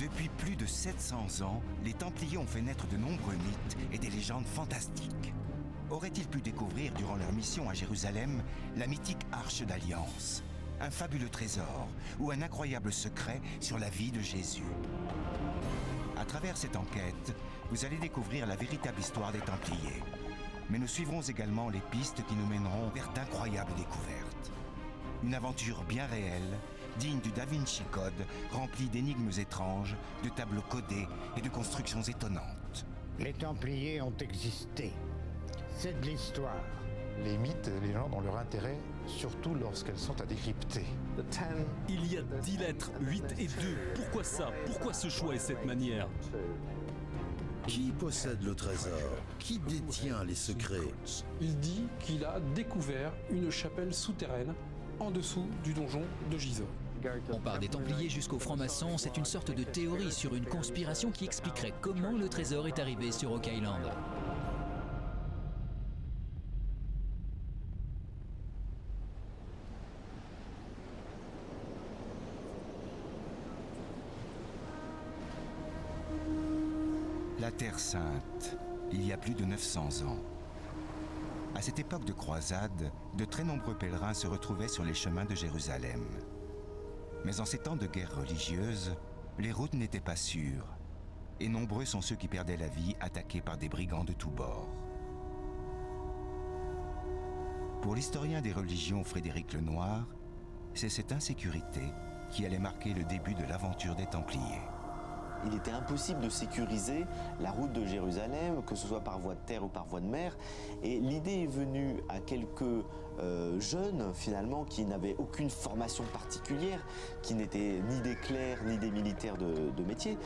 Depuis plus de 700 ans, les Templiers ont fait naître de nombreux mythes et des légendes fantastiques. Auraient-ils pu découvrir durant leur mission à Jérusalem la mythique Arche d'Alliance, un fabuleux trésor ou un incroyable secret sur la vie de Jésus? À travers cette enquête, vous allez découvrir la véritable histoire des Templiers. Mais nous suivrons également les pistes qui nous mèneront vers d'incroyables découvertes. Une aventure bien réelle, digne du Da Vinci Code, remplie d'énigmes étranges, de tableaux codés et de constructions étonnantes. Les Templiers ont existé. C'est de l'histoire. Les mythes et les légendes ont leur intérêt, surtout lorsqu'elles sont à décrypter. Il y a 10 lettres, 8 et 2. Pourquoi ça? Pourquoi ce choix et cette manière? Qui possède le trésor? Qui détient les secrets? Il dit qu'il a découvert une chapelle souterraine en dessous du donjon de Gisors. On part des Templiers jusqu'aux francs-maçons, c'est une sorte de théorie sur une conspiration qui expliquerait comment le trésor est arrivé sur Oak Island. La Terre Sainte, il y a plus de 900 ans. À cette époque de croisade, de très nombreux pèlerins se retrouvaient sur les chemins de Jérusalem. Mais en ces temps de guerre religieuse, les routes n'étaient pas sûres, et nombreux sont ceux qui perdaient la vie attaqués par des brigands de tous bords. Pour l'historien des religions Frédéric Lenoir, c'est cette insécurité qui allait marquer le début de l'aventure des Templiers. Il était impossible de sécuriser la route de Jérusalem, que ce soit par voie de terre ou par voie de mer. Et l'idée est venue à quelques jeunes, finalement, qui n'avaient aucune formation particulière, qui n'étaient ni des clercs ni des militaires de métier,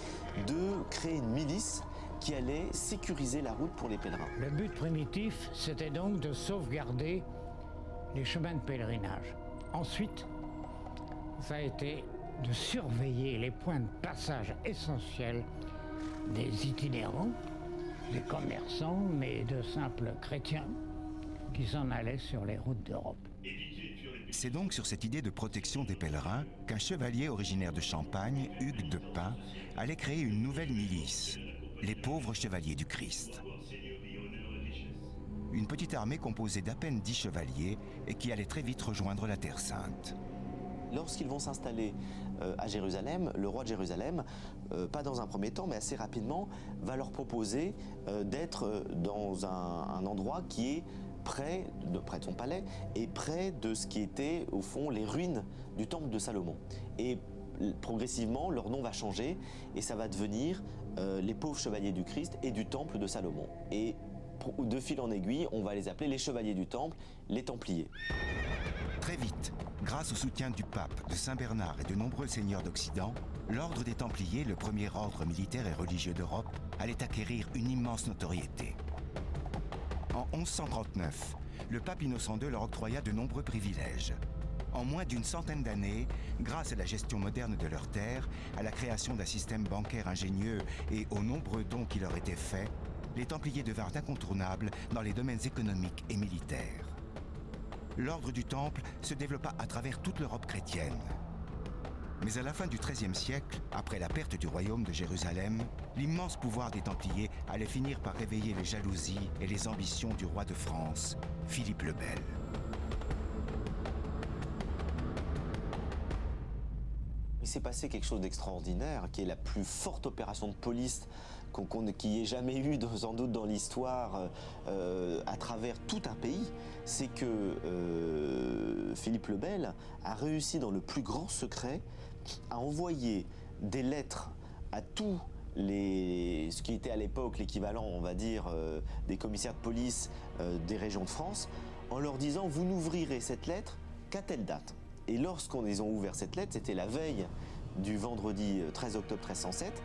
de créer une milice qui allait sécuriser la route pour les pèlerins. Le but primitif, c'était donc de sauvegarder les chemins de pèlerinage. Ensuite, ça a été de surveiller les points de passage essentiels des itinérants, des commerçants, mais de simples chrétiens qui s'en allaient sur les routes d'Europe. C'est donc sur cette idée de protection des pèlerins qu'un chevalier originaire de Champagne, Hugues de Pin, allait créer une nouvelle milice, les pauvres chevaliers du Christ. Une petite armée composée d'à peine 10 chevaliers et qui allait très vite rejoindre la Terre Sainte. Lorsqu'ils vont s'installer à Jérusalem, le roi de Jérusalem, pas dans un premier temps, mais assez rapidement, va leur proposer d'être dans un endroit qui est près de son palais et près de ce qui était, au fond, les ruines du temple de Salomon. Et progressivement, leur nom va changer et ça va devenir les pauvres chevaliers du Christ et du temple de Salomon. Et de fil en aiguille, on va les appeler les chevaliers du temple, les Templiers. Très vite, grâce au soutien du pape, de Saint Bernard et de nombreux seigneurs d'Occident, l'ordre des Templiers, le premier ordre militaire et religieux d'Europe, allait acquérir une immense notoriété. En 1139, le pape Innocent II leur octroya de nombreux privilèges. En moins d'une centaine d'années, grâce à la gestion moderne de leurs terres, à la création d'un système bancaire ingénieux et aux nombreux dons qui leur étaient faits, les Templiers devinrent incontournables dans les domaines économiques et militaires. L'ordre du Temple se développa à travers toute l'Europe chrétienne. Mais à la fin du XIIIe siècle, après la perte du royaume de Jérusalem, l'immense pouvoir des Templiers allait finir par réveiller les jalousies et les ambitions du roi de France, Philippe le Bel. Il s'est passé quelque chose d'extraordinaire, qui est la plus forte opération de police qu'il n'y ait jamais eu, sans doute dans l'histoire, à travers tout un pays. C'est que Philippe le Bel a réussi dans le plus grand secret à envoyer des lettres à tous ce qui était à l'époque l'équivalent, on va dire, des commissaires de police des régions de France, en leur disant « vous n'ouvrirez cette lettre qu'à telle date ». Et lorsqu'ils ont ouvert cette lettre, c'était la veille du vendredi 13 octobre 1307,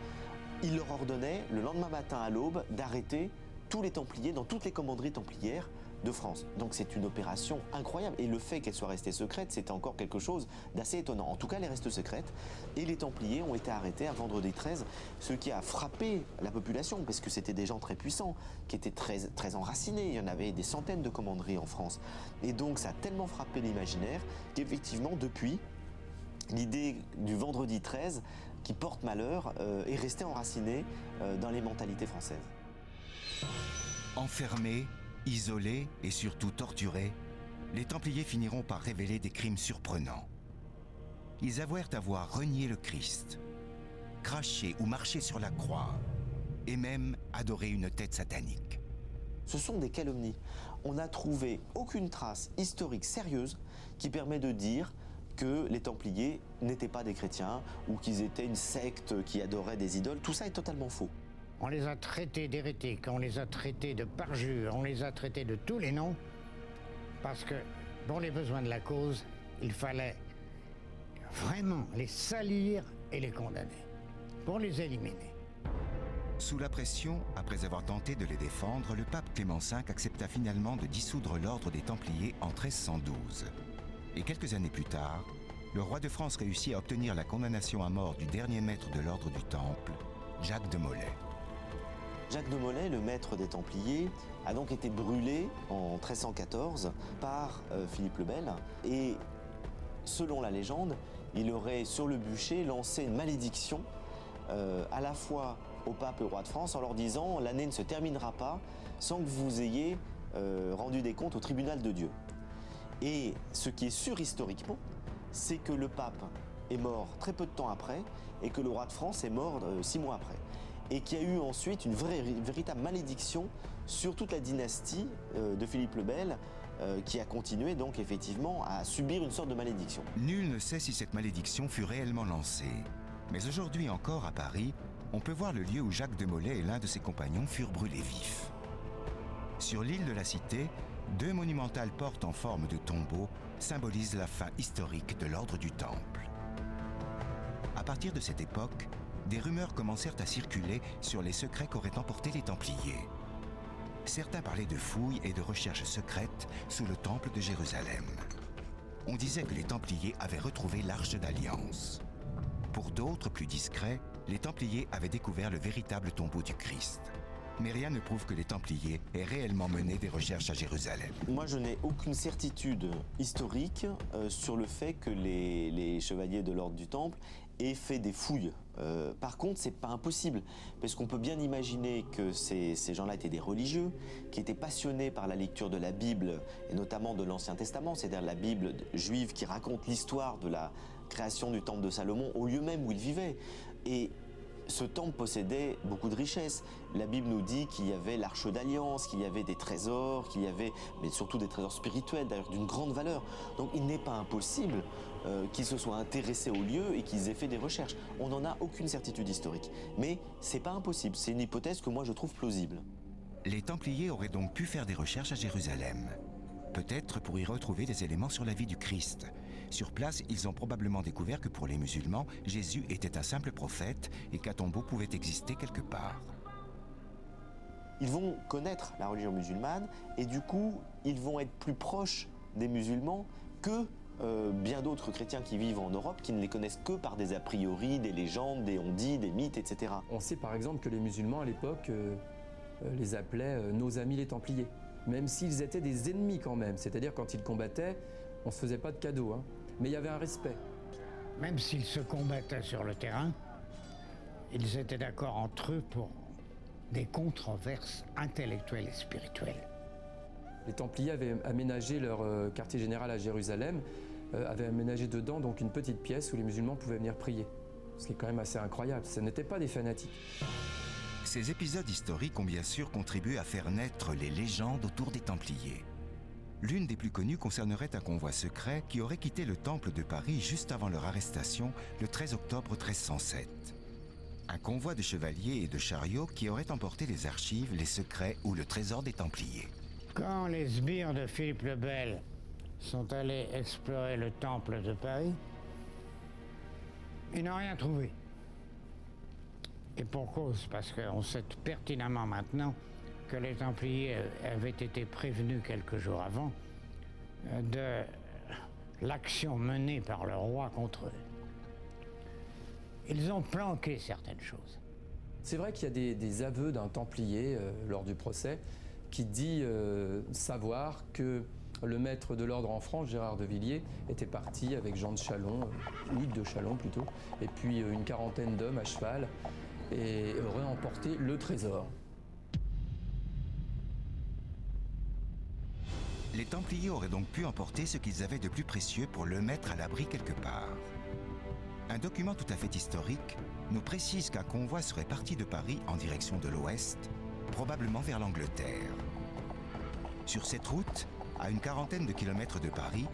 il leur ordonnait, le lendemain matin à l'aube, d'arrêter tous les Templiers dans toutes les commanderies templières de France. Donc c'est une opération incroyable. Et le fait qu'elle soit restée secrète, c'était encore quelque chose d'assez étonnant. En tout cas, elle reste secrète. Et les Templiers ont été arrêtés un vendredi 13, ce qui a frappé la population, parce que c'était des gens très puissants, qui étaient très enracinés. Il y en avait des centaines de commanderies en France. Et donc ça a tellement frappé l'imaginaire qu'effectivement, depuis, l'idée du vendredi 13 qui porte malheur est restée enracinée dans les mentalités françaises. Enfermés, isolés et surtout torturés, les Templiers finiront par révéler des crimes surprenants. Ils avouèrent avoir renié le Christ, craché ou marché sur la croix, et même adoré une tête satanique. Ce sont des calomnies. On n'a trouvé aucune trace historique sérieuse qui permet de dire que les Templiers n'étaient pas des chrétiens ou qu'ils étaient une secte qui adorait des idoles. Tout ça est totalement faux. On les a traités d'hérétiques, on les a traités de parjures, on les a traités de tous les noms, parce que, pour les besoins de la cause, il fallait vraiment les salir et les condamner, pour les éliminer. Sous la pression, après avoir tenté de les défendre, le pape Clément V accepta finalement de dissoudre l'ordre des Templiers en 1312. Et quelques années plus tard, le roi de France réussit à obtenir la condamnation à mort du dernier maître de l'ordre du Temple, Jacques de Molay. Jacques de Molay, le maître des Templiers, a donc été brûlé en 1314 par Philippe le Bel. Et selon la légende, il aurait sur le bûcher lancé une malédiction à la fois au pape et au roi de France en leur disant « l'année ne se terminera pas sans que vous ayez rendu des comptes au tribunal de Dieu ». Et ce qui est sûr historiquement, c'est que le pape est mort très peu de temps après et que le roi de France est mort 6 mois après. Et qu'il y a eu ensuite une véritable malédiction sur toute la dynastie de Philippe le Bel qui a continué donc effectivement à subir une sorte de malédiction. Nul ne sait si cette malédiction fut réellement lancée. Mais aujourd'hui encore à Paris, on peut voir le lieu où Jacques de Molay et l'un de ses compagnons furent brûlés vifs. Sur l'île de la Cité, 2 monumentales portes en forme de tombeau symbolisent la fin historique de l'ordre du Temple. À partir de cette époque, des rumeurs commencèrent à circuler sur les secrets qu'auraient emportés les Templiers. Certains parlaient de fouilles et de recherches secrètes sous le temple de Jérusalem. On disait que les Templiers avaient retrouvé l'Arche d'Alliance. Pour d'autres, plus discrets, les Templiers avaient découvert le véritable tombeau du Christ. Mais rien ne prouve que les Templiers aient réellement mené des recherches à Jérusalem. Moi, je n'ai aucune certitude historique sur le fait que les chevaliers de l'ordre du Temple aient fait des fouilles. Par contre, c'est pas impossible, parce qu'on peut bien imaginer que ces gens-là étaient des religieux, qui étaient passionnés par la lecture de la Bible, et notamment de l'Ancien Testament, c'est-à-dire la Bible juive qui raconte l'histoire de la création du temple de Salomon au lieu même où il vivait. Et ce temple possédait beaucoup de richesses. La Bible nous dit qu'il y avait l'Arche d'Alliance, qu'il y avait des trésors, qu'il y avait, mais surtout des trésors spirituels, d'ailleurs d'une grande valeur. Donc il n'est pas impossible qu'ils se soient intéressés au lieu et qu'ils aient fait des recherches. On n'en a aucune certitude historique. Mais c'est pas impossible, c'est une hypothèse que moi je trouve plausible. Les Templiers auraient donc pu faire des recherches à Jérusalem. Peut-être pour y retrouver des éléments sur la vie du Christ. Sur place, ils ont probablement découvert que pour les musulmans, Jésus était un simple prophète et qu'un tombeau pouvait exister quelque part. Ils vont connaître la religion musulmane et du coup, ils vont être plus proches des musulmans que bien d'autres chrétiens qui vivent en Europe, qui ne les connaissent que par des a priori, des légendes, des on-dit, des mythes, etc. On sait par exemple que les musulmans à l'époque les appelaient nos amis les Templiers, même s'ils étaient des ennemis quand même. C'est-à-dire quand ils combattaient, on ne se faisait pas de cadeaux, hein. Mais il y avait un respect. Même s'ils se combattaient sur le terrain, ils étaient d'accord entre eux pour des controverses intellectuelles et spirituelles. Les Templiers avaient aménagé leur quartier général à Jérusalem, avaient aménagé dedans donc une petite pièce où les musulmans pouvaient venir prier. Ce qui est quand même assez incroyable, ce n'étaient pas des fanatiques. Ces épisodes historiques ont bien sûr contribué à faire naître les légendes autour des Templiers. L'une des plus connues concernerait un convoi secret qui aurait quitté le temple de Paris juste avant leur arrestation le 13 octobre 1307. Un convoi de chevaliers et de chariots qui aurait emporté les archives, les secrets ou le trésor des Templiers. Quand les sbires de Philippe le Bel sont allés explorer le temple de Paris, ils n'ont rien trouvé. Et pour cause, parce qu'on sait pertinemment maintenant que les Templiers avaient été prévenus quelques jours avant de l'action menée par le roi contre eux. Ils ont planqué certaines choses. C'est vrai qu'il y a des aveux d'un Templier lors du procès qui dit savoir que Le maître de l'ordre en France, Gérard de Villiers, était parti avec Jean de Chalon, Hugues de Chalon plutôt, et puis une quarantaine d'hommes à cheval, et aurait emporté le trésor. Les Templiers auraient donc pu emporter ce qu'ils avaient de plus précieux pour le mettre à l'abri quelque part. Un document tout à fait historique nous précise qu'un convoi serait parti de Paris en direction de l'ouest, probablement vers l'Angleterre. Sur cette route, à une quarantaine de kilomètres de Paris,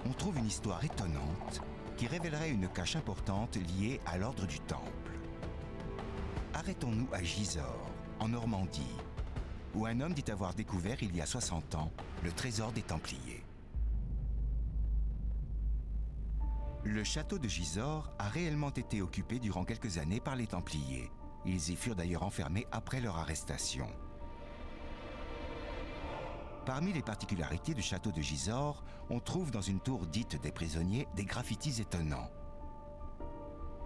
on trouve une histoire étonnante qui révélerait une cache importante liée à l'ordre du Temple. Arrêtons-nous à Gisors, en Normandie, où un homme dit avoir découvert il y a 60 ans le trésor des Templiers. Le château de Gisors a réellement été occupé durant quelques années par les Templiers. Ils y furent d'ailleurs enfermés après leur arrestation. Parmi les particularités du château de Gisors, on trouve dans une tour dite des prisonniers des graffitis étonnants.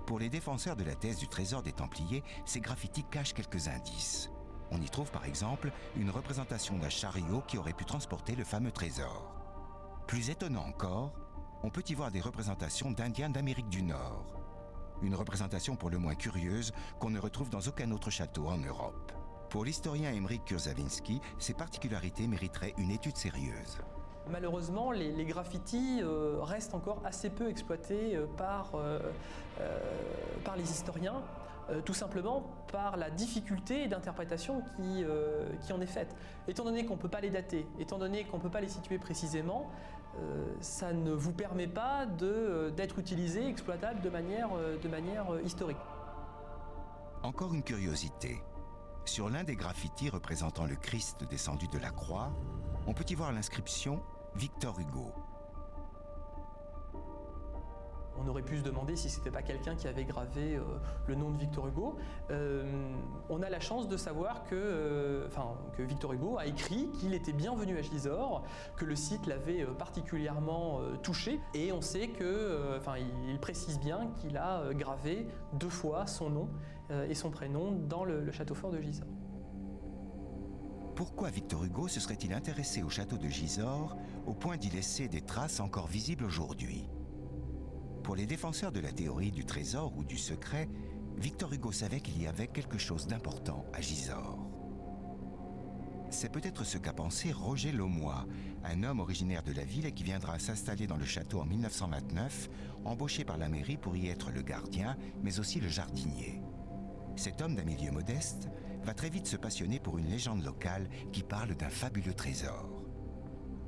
Pour les défenseurs de la thèse du trésor des Templiers, ces graffitis cachent quelques indices. On y trouve par exemple une représentation d'un chariot qui aurait pu transporter le fameux trésor. Plus étonnant encore, on peut y voir des représentations d'Indiens d'Amérique du Nord. Une représentation pour le moins curieuse qu'on ne retrouve dans aucun autre château en Europe. Pour l'historien Emeric Kurzawinski, ces particularités mériteraient une étude sérieuse. Malheureusement, les graffitis restent encore assez peu exploités par les historiens, tout simplement par la difficulté d'interprétation qui en est faite. Étant donné qu'on ne peut pas les dater, étant donné qu'on ne peut pas les situer précisément, ça ne vous permet pas d'être utilisé, exploitable de manière historique. Encore une curiosité. Sur l'un des graffitis représentant le Christ descendu de la croix, on peut y voir l'inscription « Victor Hugo ». On aurait pu se demander si c'était pas quelqu'un qui avait gravé le nom de Victor Hugo. On a la chance de savoir que Victor Hugo a écrit qu'il était bienvenu à Gisors, que le site l'avait particulièrement touché, et on sait que, il précise bien qu'il a gravé 2 fois son nom et son prénom dans le château fort de Gisors. Pourquoi Victor Hugo se serait-il intéressé au château de Gisors au point d'y laisser des traces encore visibles aujourd'hui ? Pour les défenseurs de la théorie du trésor ou du secret, Victor Hugo savait qu'il y avait quelque chose d'important à Gisors. C'est peut-être ce qu'a pensé Roger Laumois, un homme originaire de la ville et qui viendra s'installer dans le château en 1929, embauché par la mairie pour y être le gardien, mais aussi le jardinier. Cet homme d'un milieu modeste va très vite se passionner pour une légende locale qui parle d'un fabuleux trésor.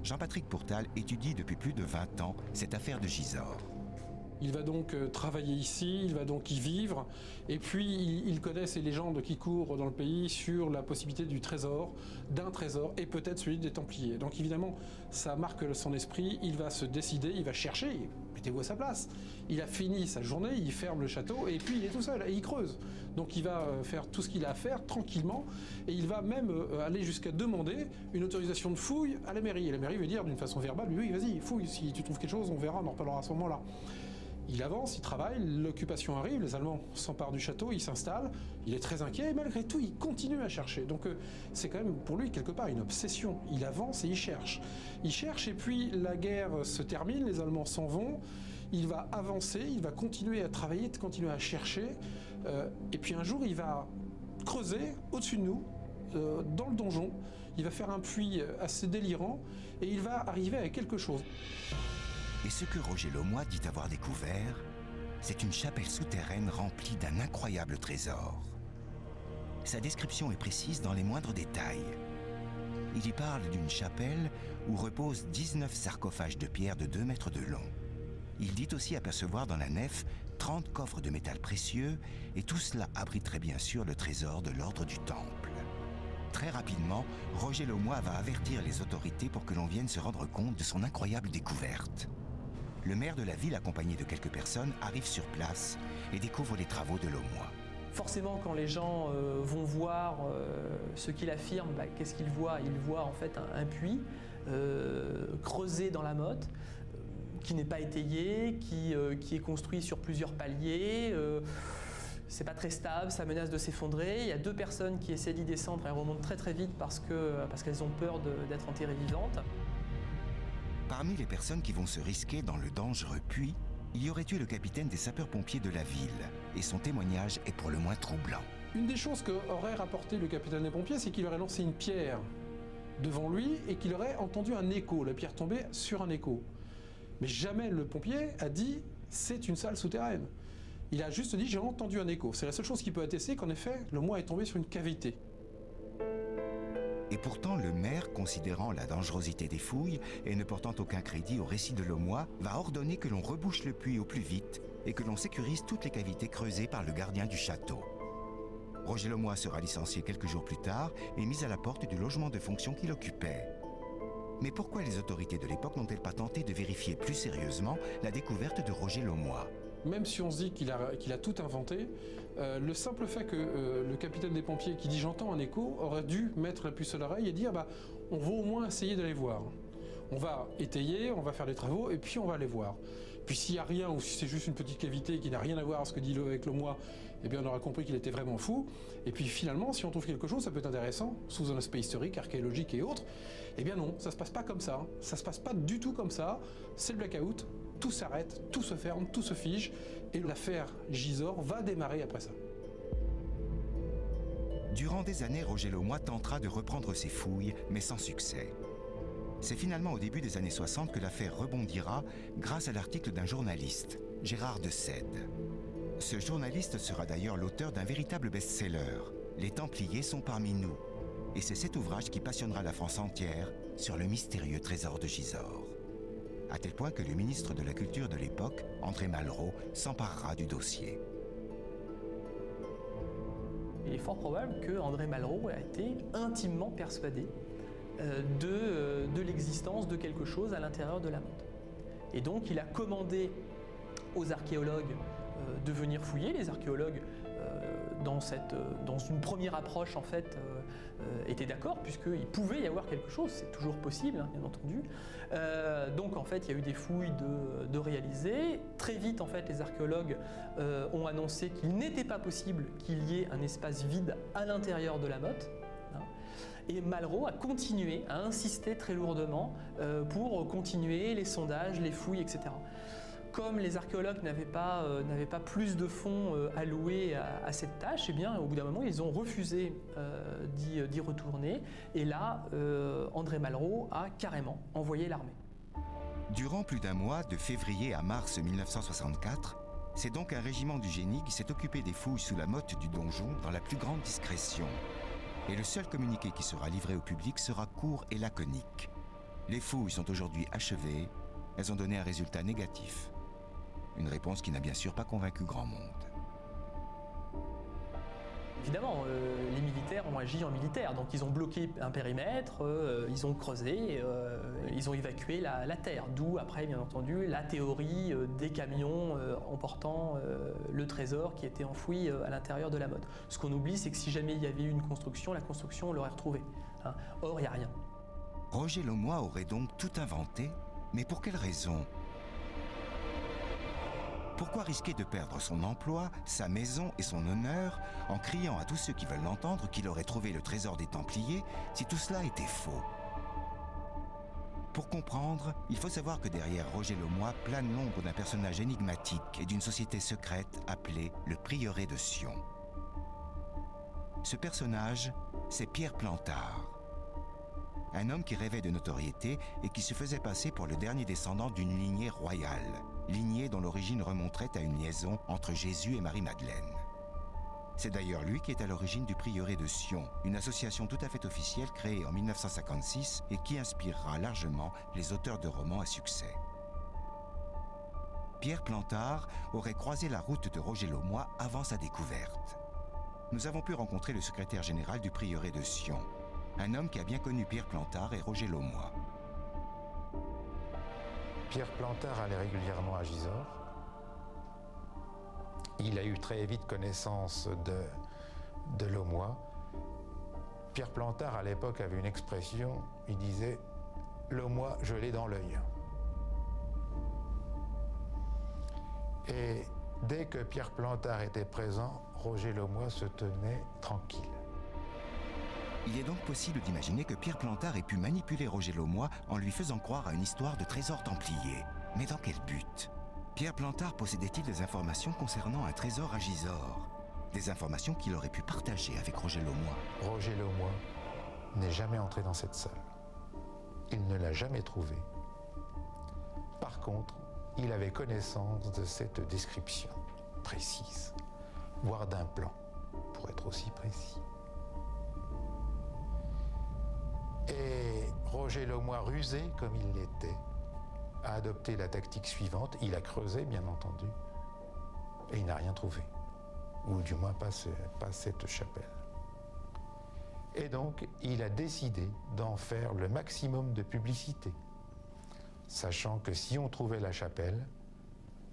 Jean-Patrick Pourtal étudie depuis plus de 20 ans cette affaire de Gisors. Il va donc travailler ici, il va donc y vivre, et puis il connaît ces légendes qui courent dans le pays sur la possibilité du trésor, d'un trésor, et peut-être celui des Templiers. Donc évidemment, ça marque son esprit, il va se décider, il va chercher, mettez-vous à sa place. Il a fini sa journée, il ferme le château, et puis il est tout seul, et il creuse. Donc il va faire tout ce qu'il a à faire, tranquillement, et il va même aller jusqu'à demander une autorisation de fouille à la mairie. Et la mairie veut dire d'une façon verbale, oui, vas-y, fouille, si tu trouves quelque chose, on verra, on en reparlera à ce moment-là. Il avance, il travaille, l'occupation arrive, les Allemands s'emparent du château, il s'installe, il est très inquiet et malgré tout il continue à chercher. Donc c'est quand même pour lui quelque part une obsession. Il avance et il cherche. Il cherche et puis la guerre se termine, les Allemands s'en vont, il va avancer, il va continuer à travailler, continuer à chercher. Et puis un jour il va creuser au-dessus de nous, dans le donjon, il va faire un puits assez délirant et il va arriver à quelque chose. Et ce que Roger Laumois dit avoir découvert, c'est une chapelle souterraine remplie d'un incroyable trésor. Sa description est précise dans les moindres détails. Il y parle d'une chapelle où reposent 19 sarcophages de pierre de 2 mètres de long. Il dit aussi apercevoir dans la nef 30 coffres de métal précieux, et tout cela abriterait bien sûr le trésor de l'ordre du Temple. Très rapidement, Roger Laumois va avertir les autorités pour que l'on vienne se rendre compte de son incroyable découverte. Le maire de la ville, accompagné de quelques personnes, arrive sur place et découvre les travaux de Laumois. Forcément, quand les gens vont voir ce qu'il affirme, qu'est-ce qu'ils voient? Ils voient en fait un puits creusé dans la motte, qui n'est pas étayé, qui est construit sur plusieurs paliers. C'est pas très stable, ça menace de s'effondrer. Il y a 2 personnes qui essaient d'y descendre, elles remontent très très vite parce qu'elles ont peur d'être enterrées vivantes. Parmi les personnes qui vont se risquer dans le dangereux puits, il y aurait eu le capitaine des sapeurs-pompiers de la ville, et son témoignage est pour le moins troublant. Une des choses qu'aurait rapporté le capitaine des pompiers, c'est qu'il aurait lancé une pierre devant lui et qu'il aurait entendu un écho, la pierre tombait sur un écho. Mais jamais le pompier a dit « c'est une salle souterraine ». Il a juste dit « j'ai entendu un écho ». C'est la seule chose qui peut attester qu'en effet, le moi est tombé sur une cavité. Et pourtant, le maire, considérant la dangerosité des fouilles et ne portant aucun crédit au récit de Laumois, va ordonner que l'on rebouche le puits au plus vite et que l'on sécurise toutes les cavités creusées par le gardien du château. Roger Laumois sera licencié quelques jours plus tard et mis à la porte du logement de fonction qu'il occupait. Mais pourquoi les autorités de l'époque n'ont-elles pas tenté de vérifier plus sérieusement la découverte de Roger Laumois ? Même si on se dit qu'il a tout inventé, le simple fait que le capitaine des pompiers qui dit « j'entends un écho » aurait dû mettre la puce à l'oreille et dire on va au moins essayer d'aller voir. On va étayer, on va faire des travaux et puis on va aller voir. Puis s'il n'y a rien ou si c'est juste une petite cavité qui n'a rien à voir avec ce que dit avec Laumois, eh bien on aura compris qu'il était vraiment fou. Et puis finalement, si on trouve quelque chose, ça peut être intéressant, sous un aspect historique, archéologique et autres. Eh bien non, ça ne se passe pas comme ça. Ça ne se passe pas du tout comme ça. C'est le blackout, tout s'arrête, tout se ferme, tout se fige. Et l'affaire Gisors va démarrer après ça. Durant des années, Roger Laumois tentera de reprendre ses fouilles, mais sans succès. C'est finalement au début des années 60 que l'affaire rebondira grâce à l'article d'un journaliste, Gérard de Sède. Ce journaliste sera d'ailleurs l'auteur d'un véritable best-seller, Les Templiers sont parmi nous. Et c'est cet ouvrage qui passionnera la France entière sur le mystérieux trésor de Gisors. À tel point que le ministre de la Culture de l'époque, André Malraux, s'emparera du dossier. Il est fort probable que André Malraux a été intimement persuadé de l'existence de quelque chose à l'intérieur de la motte. Et donc il a commandé aux archéologues de venir fouiller. Les archéologues, dans une première approche, en fait, étaient d'accord, puisqu'il pouvait y avoir quelque chose, c'est toujours possible, hein, bien entendu. Donc en fait, il y a eu des fouilles de réaliser. Très vite, en fait, les archéologues ont annoncé qu'il n'était pas possible qu'il y ait un espace vide à l'intérieur de la motte. Et Malraux a continué, a insisté très lourdement pour continuer les sondages, les fouilles, etc. Comme les archéologues n'avaient pas plus de fonds alloués à cette tâche, eh bien, au bout d'un moment, ils ont refusé d'y retourner. Et là, André Malraux a carrément envoyé l'armée. Durant plus d'un mois, de février à mars 1964, c'est donc un régiment du génie qui s'est occupé des fouilles sous la motte du donjon dans la plus grande discrétion. Et le seul communiqué qui sera livré au public sera court et laconique. Les fouilles sont aujourd'hui achevées, elles ont donné un résultat négatif. Une réponse qui n'a bien sûr pas convaincu grand monde. Évidemment, les militaires ont agi en militaire, donc ils ont bloqué un périmètre, ils ont creusé, ils ont évacué la terre, d'où après bien entendu la théorie des camions emportant le trésor qui était enfoui à l'intérieur de la motte. Ce qu'on oublie, c'est que si jamais il y avait eu une construction, la construction on l'aurait retrouvée. Hein. Or, il n'y a rien. Roger Laumois aurait donc tout inventé, mais pour quelle raison ? Pourquoi risquer de perdre son emploi, sa maison et son honneur en criant à tous ceux qui veulent l'entendre qu'il aurait trouvé le trésor des Templiers si tout cela était faux ? Pour comprendre, il faut savoir que derrière Roger Laumois plane l'ombre d'un personnage énigmatique et d'une société secrète appelée le Prieuré de Sion. Ce personnage, c'est Pierre Plantard. Un homme qui rêvait de notoriété et qui se faisait passer pour le dernier descendant d'une lignée royale, lignée dont l'origine remonterait à une liaison entre Jésus et Marie-Madeleine. C'est d'ailleurs lui qui est à l'origine du Prieuré de Sion, une association tout à fait officielle créée en 1956 et qui inspirera largement les auteurs de romans à succès. Pierre Plantard aurait croisé la route de Roger Laumois avant sa découverte. Nous avons pu rencontrer le secrétaire général du Prieuré de Sion, un homme qui a bien connu Pierre Plantard et Roger Laumois. Pierre Plantard allait régulièrement à Gisors. Il a eu très vite connaissance de Laumois. Pierre Plantard, à l'époque, avait une expression, il disait « Laumois, je l'ai dans l'œil ». Et dès que Pierre Plantard était présent, Roger Laumois se tenait tranquille. Il est donc possible d'imaginer que Pierre Plantard ait pu manipuler Roger Laumois en lui faisant croire à une histoire de trésor templier. Mais dans quel but? Pierre Plantard possédait-il des informations concernant un trésor à Gisors? Des informations qu'il aurait pu partager avec Roger Laumois. Roger Laumois n'est jamais entré dans cette salle. Il ne l'a jamais trouvée. Par contre, il avait connaissance de cette description précise, voire d'un plan, pour être aussi précis. Et Roger Laumois, rusé comme il l'était, a adopté la tactique suivante. Il a creusé, bien entendu, et il n'a rien trouvé. Ou du moins pas cette chapelle. Et donc, il a décidé d'en faire le maximum de publicité, sachant que si on trouvait la chapelle,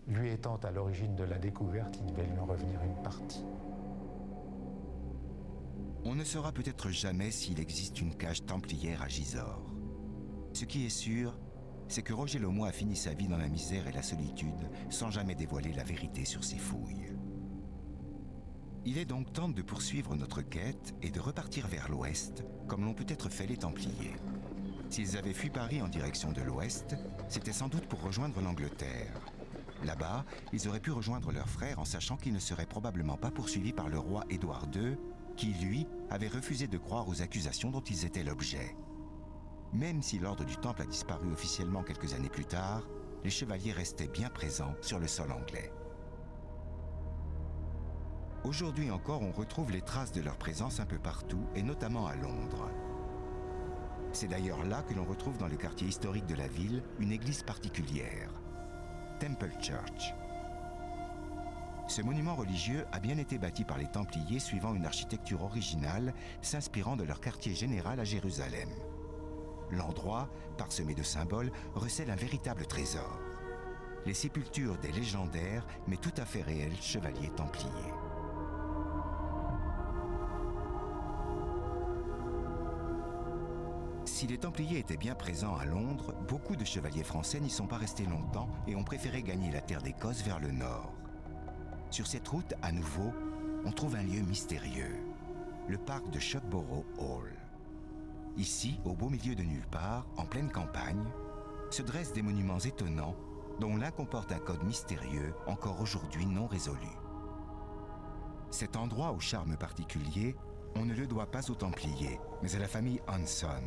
lui étant à l'origine de la découverte, il devait lui en revenir une partie. On ne saura peut-être jamais s'il existe une cage templière à Gisors. Ce qui est sûr, c'est que Roger Laumois a fini sa vie dans la misère et la solitude sans jamais dévoiler la vérité sur ses fouilles. Il est donc temps de poursuivre notre quête et de repartir vers l'ouest, comme l'ont peut-être fait les Templiers. S'ils avaient fui Paris en direction de l'ouest, c'était sans doute pour rejoindre l'Angleterre. Là-bas, ils auraient pu rejoindre leurs frères en sachant qu'ils ne seraient probablement pas poursuivis par le roi Édouard II, qui, lui, avait refusé de croire aux accusations dont ils étaient l'objet. Même si l'ordre du Temple a disparu officiellement quelques années plus tard, les chevaliers restaient bien présents sur le sol anglais. Aujourd'hui encore, on retrouve les traces de leur présence un peu partout, et notamment à Londres. C'est d'ailleurs là que l'on retrouve dans le quartier historique de la ville une église particulière, Temple Church. Ce monument religieux a bien été bâti par les Templiers suivant une architecture originale s'inspirant de leur quartier général à Jérusalem. L'endroit, parsemé de symboles, recèle un véritable trésor. Les sépultures des légendaires, mais tout à fait réels chevaliers templiers. Si les Templiers étaient bien présents à Londres, beaucoup de chevaliers français n'y sont pas restés longtemps et ont préféré gagner la terre d'Écosse vers le nord. Sur cette route, à nouveau, on trouve un lieu mystérieux, le parc de Shugborough Hall. Ici, au beau milieu de nulle part, en pleine campagne, se dressent des monuments étonnants dont l'un comporte un code mystérieux encore aujourd'hui non résolu. Cet endroit au charme particulier, on ne le doit pas aux Templiers, mais à la famille Hanson,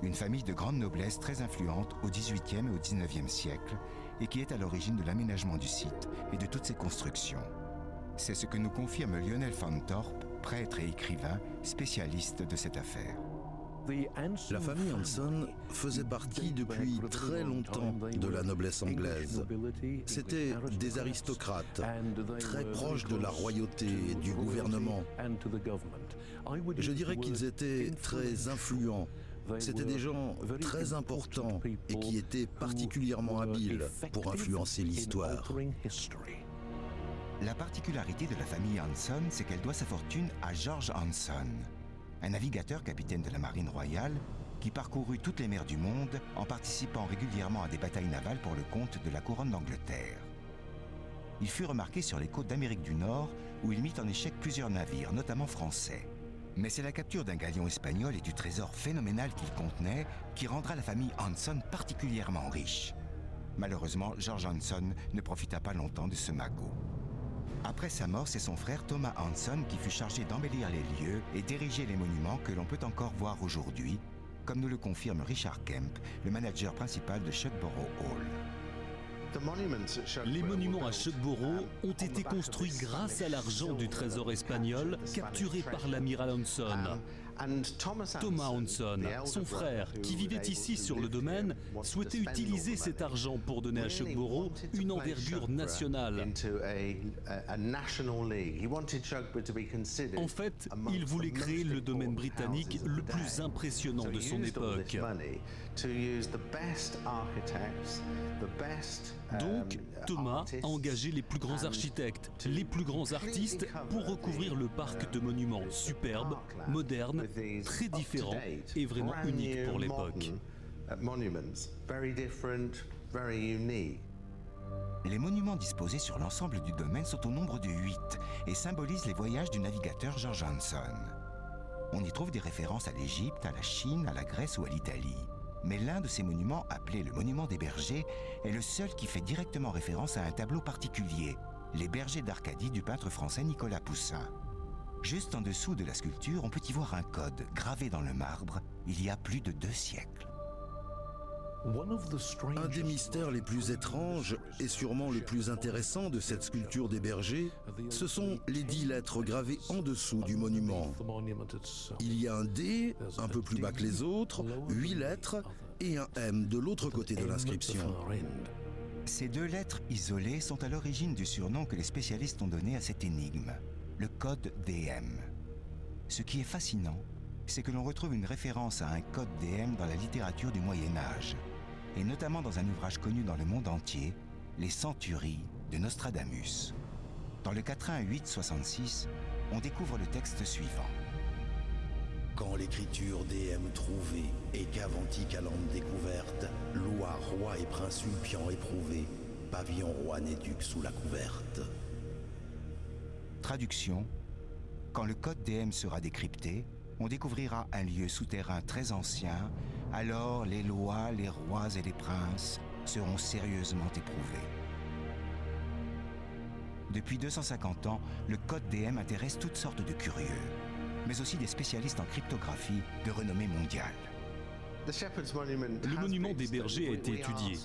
une famille de grande noblesse très influente au XVIIIe et au XIXe siècle et qui est à l'origine de l'aménagement du site et de toutes ses constructions. C'est ce que nous confirme Lionel Van Torp, prêtre et écrivain, spécialiste de cette affaire. La famille Hanson faisait partie depuis très longtemps de la noblesse anglaise. C'étaient des aristocrates, très proches de la royauté et du gouvernement. Je dirais qu'ils étaient très influents. C'étaient des gens très importants et qui étaient particulièrement habiles pour influencer l'histoire. La particularité de la famille Hanson, c'est qu'elle doit sa fortune à George Hanson, un navigateur capitaine de la marine royale qui parcourut toutes les mers du monde en participant régulièrement à des batailles navales pour le compte de la couronne d'Angleterre. Il fut remarqué sur les côtes d'Amérique du Nord où il mit en échec plusieurs navires, notamment français. Mais c'est la capture d'un galion espagnol et du trésor phénoménal qu'il contenait qui rendra la famille Hanson particulièrement riche. Malheureusement, George Hanson ne profita pas longtemps de ce magot. Après sa mort, c'est son frère Thomas Hanson qui fut chargé d'embellir les lieux et d'ériger les monuments que l'on peut encore voir aujourd'hui, comme nous le confirme Richard Kemp, le manager principal de Shugborough Hall. Les monuments à Shugborough ont été construits grâce à l'argent du trésor espagnol capturé par l'amiral Hanson. Thomas Hanson, son frère, qui vivait ici sur le domaine, souhaitait utiliser cet argent pour donner à Shugborough une envergure nationale. En fait, il voulait créer le domaine britannique le plus impressionnant de son époque. Donc, Thomas a engagé les plus grands architectes, les plus grands artistes pour recouvrir le parc de monuments superbes, modernes, très différents et vraiment uniques pour l'époque. Les monuments disposés sur l'ensemble du domaine sont au nombre de 8 et symbolisent les voyages du navigateur George Hanson. On y trouve des références à l'Égypte, à la Chine, à la Grèce ou à l'Italie. Mais l'un de ces monuments, appelé le monument des bergers, est le seul qui fait directement référence à un tableau particulier, les bergers d'Arcadie du peintre français Nicolas Poussin. Juste en dessous de la sculpture, on peut y voir un code gravé dans le marbre il y a plus de 2 siècles. Un des mystères les plus étranges et sûrement le plus intéressant de cette sculpture des bergers, ce sont les 10 lettres gravées en dessous du monument. Il y a un D, un peu plus bas que les autres, 8 lettres et un M de l'autre côté de l'inscription. Ces 2 lettres isolées sont à l'origine du surnom que les spécialistes ont donné à cette énigme, le code DM. Ce qui est fascinant, c'est que l'on retrouve une référence à un code DM dans la littérature du Moyen-Âge, et notamment dans un ouvrage connu dans le monde entier, Les Centuries de Nostradamus. Dans le quatrain 866, on découvre le texte suivant. Quand l'écriture DM trouvée et qu'avantique à lampe découverte, loi, roi et prince ulpiant éprouvé, pavillon roi né duc sous la couverte. Traduction. Quand le code DM sera décrypté, on découvrira un lieu souterrain très ancien, alors les lois, les rois et les princes seront sérieusement éprouvés. Depuis 250 ans, le code DM intéresse toutes sortes de curieux, mais aussi des spécialistes en cryptographie de renommée mondiale. Le monument des bergers a été étudié.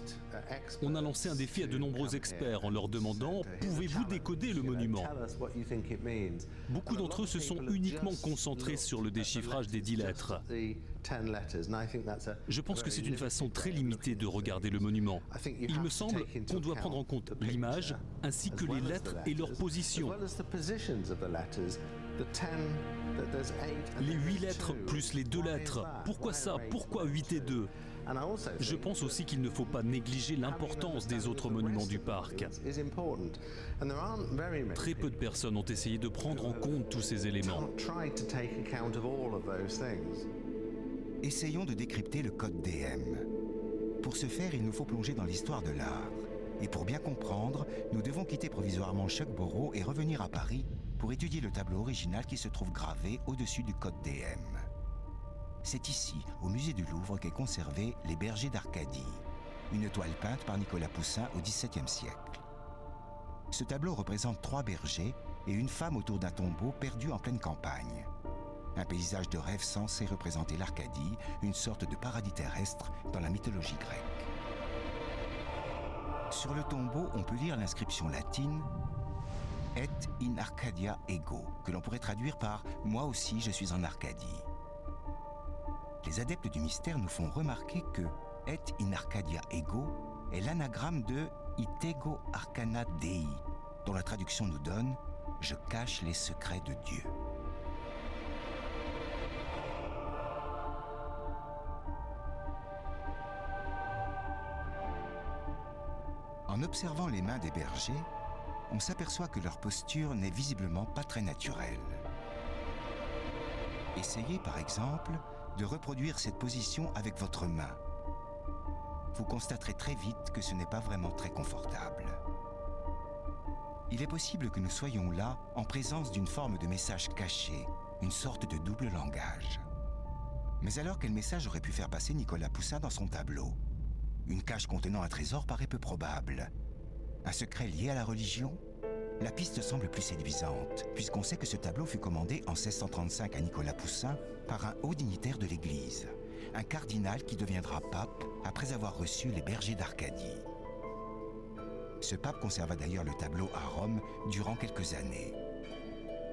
On a lancé un défi à de nombreux experts en leur demandant « Pouvez-vous décoder le monument ?» Beaucoup d'entre eux se sont uniquement concentrés sur le déchiffrage des 10 lettres. Je pense que c'est une façon très limitée de regarder le monument. Il me semble qu'on doit prendre en compte l'image ainsi que les lettres et leur position. Les 8 lettres plus les 2 lettres. Pourquoi ça? Pourquoi 8 et 2? Je pense aussi qu'il ne faut pas négliger l'importance des autres monuments du parc. Très peu de personnes ont essayé de prendre en compte tous ces éléments. Essayons de décrypter le code DM. Pour ce faire, il nous faut plonger dans l'histoire de l'art. Et pour bien comprendre, nous devons quitter provisoirement Schuckborough et revenir à Paris pour étudier le tableau original qui se trouve gravé au-dessus du code DM. C'est ici, au musée du Louvre, qu'est conservé Les Bergers d'Arcadie, une toile peinte par Nicolas Poussin au XVIIe siècle. Ce tableau représente 3 bergers et une femme autour d'un tombeau perdu en pleine campagne. Un paysage de rêve censé représenter l'Arcadie, une sorte de paradis terrestre dans la mythologie grecque. Sur le tombeau, on peut lire l'inscription latine « Et in Arcadia ego », que l'on pourrait traduire par « Moi aussi, je suis en Arcadie ». Les adeptes du mystère nous font remarquer que « Et in Arcadia ego » est l'anagramme de « Itego arcana Dei », dont la traduction nous donne « Je cache les secrets de Dieu ». En observant les mains des bergers, on s'aperçoit que leur posture n'est visiblement pas très naturelle. Essayez par exemple de reproduire cette position avec votre main. Vous constaterez très vite que ce n'est pas vraiment très confortable. Il est possible que nous soyons là en présence d'une forme de message caché, une sorte de double langage. Mais alors quel message aurait pu faire passer Nicolas Poussin dans son tableau? Une cache contenant un trésor paraît peu probable. Un secret lié à la religion? La piste semble plus séduisante, puisqu'on sait que ce tableau fut commandé en 1635 à Nicolas Poussin par un haut dignitaire de l'Église, un cardinal qui deviendra pape après avoir reçu les bergers d'Arcadie. Ce pape conserva d'ailleurs le tableau à Rome durant quelques années.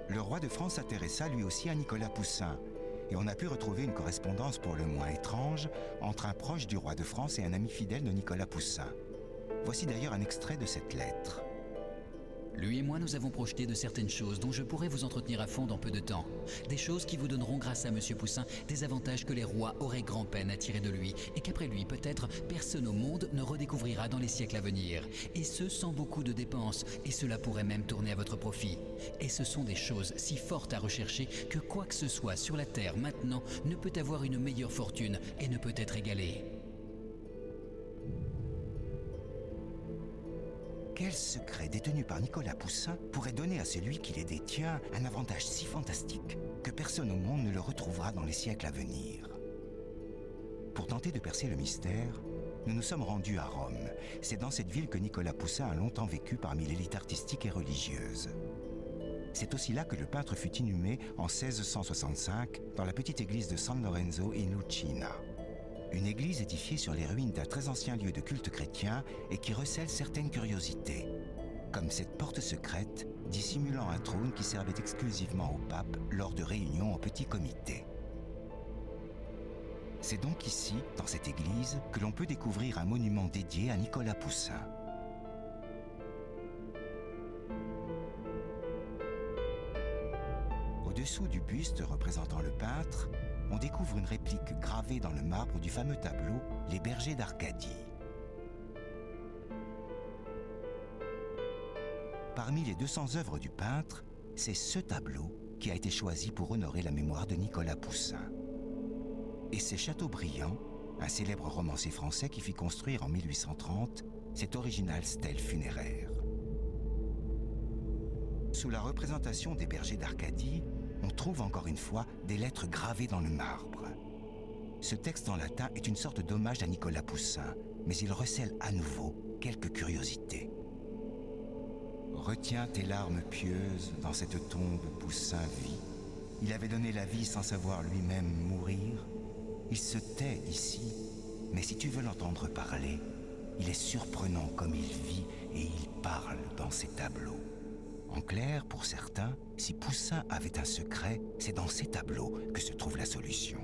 Le roi de France s'intéressa lui aussi à Nicolas Poussin, et on a pu retrouver une correspondance pour le moins étrange entre un proche du roi de France et un ami fidèle de Nicolas Poussin. Voici d'ailleurs un extrait de cette lettre. Lui et moi, nous avons projeté de certaines choses dont je pourrais vous entretenir à fond dans peu de temps. Des choses qui vous donneront, grâce à Monsieur Poussin, des avantages que les rois auraient grand-peine à tirer de lui et qu'après lui, peut-être, personne au monde ne redécouvrira dans les siècles à venir. Et ce, sans beaucoup de dépenses. Et cela pourrait même tourner à votre profit. Et ce sont des choses si fortes à rechercher que quoi que ce soit sur la Terre maintenant ne peut avoir une meilleure fortune et ne peut être égalé. Quel secret détenu par Nicolas Poussin pourrait donner à celui qui les détient un avantage si fantastique que personne au monde ne le retrouvera dans les siècles à venir? Pour tenter de percer le mystère, nous nous sommes rendus à Rome. C'est dans cette ville que Nicolas Poussin a longtemps vécu parmi l'élite artistique et religieuse. C'est aussi là que le peintre fut inhumé en 1665 dans la petite église de San Lorenzo in Lucina. Une église édifiée sur les ruines d'un très ancien lieu de culte chrétien et qui recèle certaines curiosités, comme cette porte secrète dissimulant un trône qui servait exclusivement au pape lors de réunions en petit comité. C'est donc ici, dans cette église, que l'on peut découvrir un monument dédié à Nicolas Poussin. Au-dessous du buste représentant le peintre, on découvre une réplique gravée dans le marbre du fameux tableau « Les bergers d'Arcadie ». Parmi les 200 œuvres du peintre, c'est ce tableau qui a été choisi pour honorer la mémoire de Nicolas Poussin. Et c'est Chateaubriand, un célèbre romancier français qui fit construire en 1830 cette originale stèle funéraire. Sous la représentation des bergers d'Arcadie, on trouve encore une fois des lettres gravées dans le marbre. Ce texte en latin est une sorte d'hommage à Nicolas Poussin, mais il recèle à nouveau quelques curiosités. Retiens tes larmes pieuses dans cette tombe où Poussin vit. Il avait donné la vie sans savoir lui-même mourir. Il se tait ici, mais si tu veux l'entendre parler, il est surprenant comme il vit et il parle dans ses tableaux. En clair, pour certains, si Poussin avait un secret, c'est dans ces tableaux que se trouve la solution.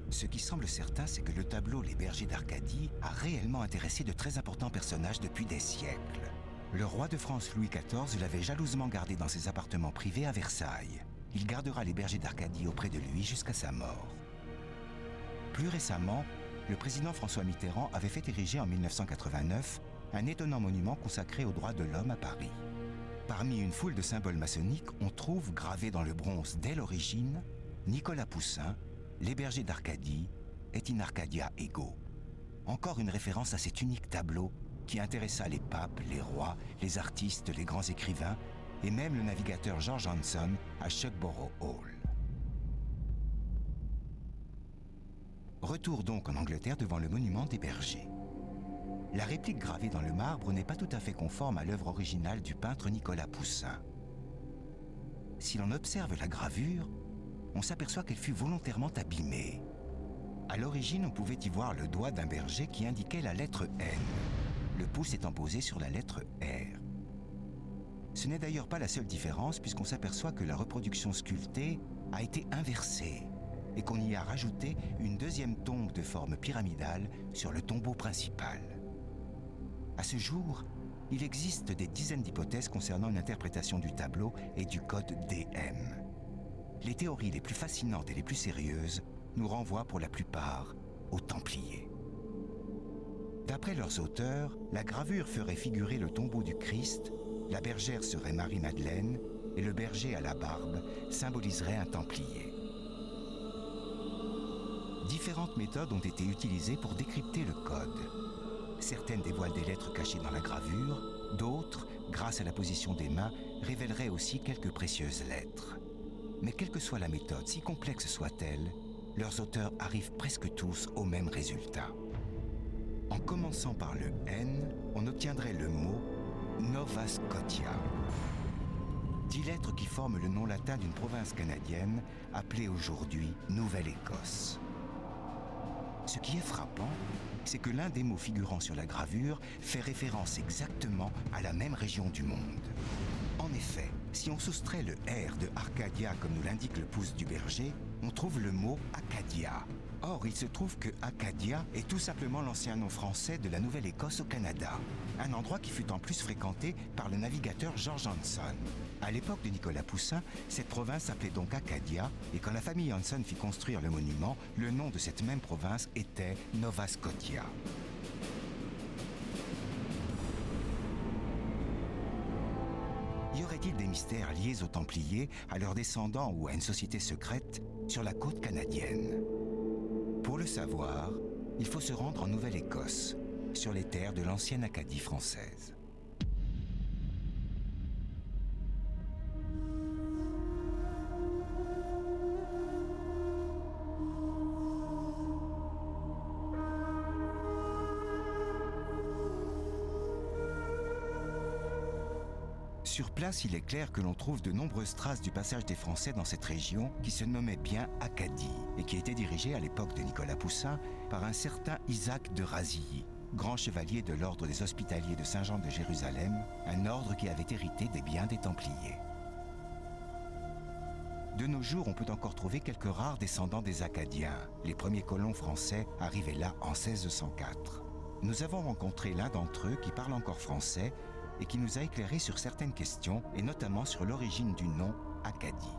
Ce qui semble certain, c'est que le tableau Les bergers d'Arcadie a réellement intéressé de très importants personnages depuis des siècles. Le roi de France Louis XIV l'avait jalousement gardé dans ses appartements privés à Versailles. Il gardera les bergers d'Arcadie auprès de lui jusqu'à sa mort. Plus récemment, le président François Mitterrand avait fait ériger en 1989 un étonnant monument consacré aux droits de l'homme à Paris. Parmi une foule de symboles maçonniques, on trouve gravé dans le bronze dès l'origine Nicolas Poussin, les bergers d'Arcadie et in Arcadia ego. Encore une référence à cet unique tableau qui intéressa les papes, les rois, les artistes, les grands écrivains et même le navigateur George Hanson à Shugborough Hall. Retour donc en Angleterre devant le monument des bergers. La réplique gravée dans le marbre n'est pas tout à fait conforme à l'œuvre originale du peintre Nicolas Poussin. Si l'on observe la gravure, on s'aperçoit qu'elle fut volontairement abîmée. À l'origine, on pouvait y voir le doigt d'un berger qui indiquait la lettre N, le pouce étant posé sur la lettre R. Ce n'est d'ailleurs pas la seule différence puisqu'on s'aperçoit que la reproduction sculptée a été inversée et qu'on y a rajouté une deuxième tombe de forme pyramidale sur le tombeau principal. À ce jour, il existe des dizaines d'hypothèses concernant une interprétation du tableau et du code DM. Les théories les plus fascinantes et les plus sérieuses nous renvoient pour la plupart aux Templiers. D'après leurs auteurs, la gravure ferait figurer le tombeau du Christ, la bergère serait Marie-Madeleine et le berger à la barbe symboliserait un Templier. Différentes méthodes ont été utilisées pour décrypter le code. Certaines dévoilent des lettres cachées dans la gravure, d'autres, grâce à la position des mains, révéleraient aussi quelques précieuses lettres. Mais quelle que soit la méthode, si complexe soit-elle, leurs auteurs arrivent presque tous au même résultat. En commençant par le N, on obtiendrait le mot Nova Scotia. 10 lettres qui forment le nom latin d'une province canadienne appelée aujourd'hui Nouvelle-Écosse. Ce qui est frappant, c'est que l'un des mots figurant sur la gravure fait référence exactement à la même région du monde. En effet, si on soustrait le R de Arcadia comme nous l'indique le pouce du berger, on trouve le mot Acadia. Or, il se trouve que Acadia est tout simplement l'ancien nom français de la Nouvelle-Écosse au Canada, un endroit qui fut en plus fréquenté par le navigateur George Hanson. À l'époque de Nicolas Poussin, cette province s'appelait donc Acadia, et quand la famille Hanson fit construire le monument, le nom de cette même province était Nova Scotia. Y aurait-il des mystères liés aux Templiers, à leurs descendants ou à une société secrète sur la côte canadienne? Pour le savoir, il faut se rendre en Nouvelle-Écosse, sur les terres de l'ancienne Acadie française. Sur place, il est clair que l'on trouve de nombreuses traces du passage des Français dans cette région qui se nommait bien Acadie et qui était dirigée à l'époque de Nicolas Poussin par un certain Isaac de Razilly, grand chevalier de l'ordre des Hospitaliers de Saint-Jean de Jérusalem, un ordre qui avait hérité des biens des Templiers. De nos jours, on peut encore trouver quelques rares descendants des Acadiens. Les premiers colons français arrivaient là en 1604. Nous avons rencontré l'un d'entre eux qui parle encore français et qui nous a éclairé sur certaines questions, et notamment sur l'origine du nom Acadie.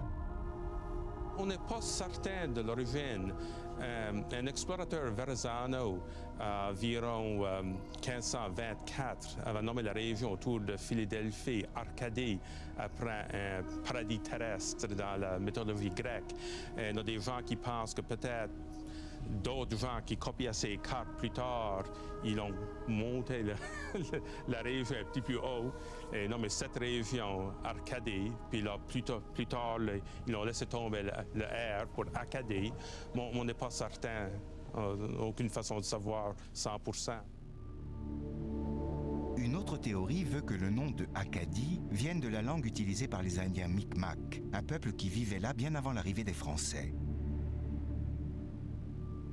On n'est pas certain de l'origine. Un explorateur Verrazano, environ 1524, avait nommé la région autour de Philadelphie, Arcadie, après un paradis terrestre dans la mythologie grecque. Il y a des gens qui pensent que peut-être d'autres gens qui copiaient ces cartes plus tard, ils ont monté la région un petit peu haut, et nommé cette région Arcadie, puis là, plus tard ils ont laissé tomber le R pour Acadie, mais on n'est pas certain, aucune façon de savoir 100%. Une autre théorie veut que le nom de Acadie vienne de la langue utilisée par les Indiens Micmac, un peuple qui vivait là bien avant l'arrivée des Français.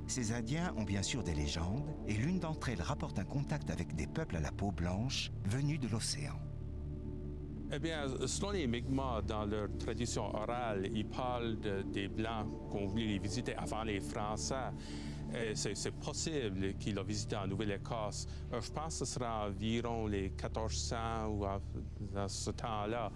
Ces Indiens ont bien sûr des légendes, et l'une d'entre elles rapporte un contact avec des peuples à la peau blanche venus de l'océan. Eh bien, selon les Mi'kmaq, dans leur tradition orale, ils parlent des Blancs qui ont voulu les visiter avant les Français. C'est possible qu'ils l'ont visité en Nouvelle-Écosse. Je pense que ce sera environ les 1400 ou à ce temps-là.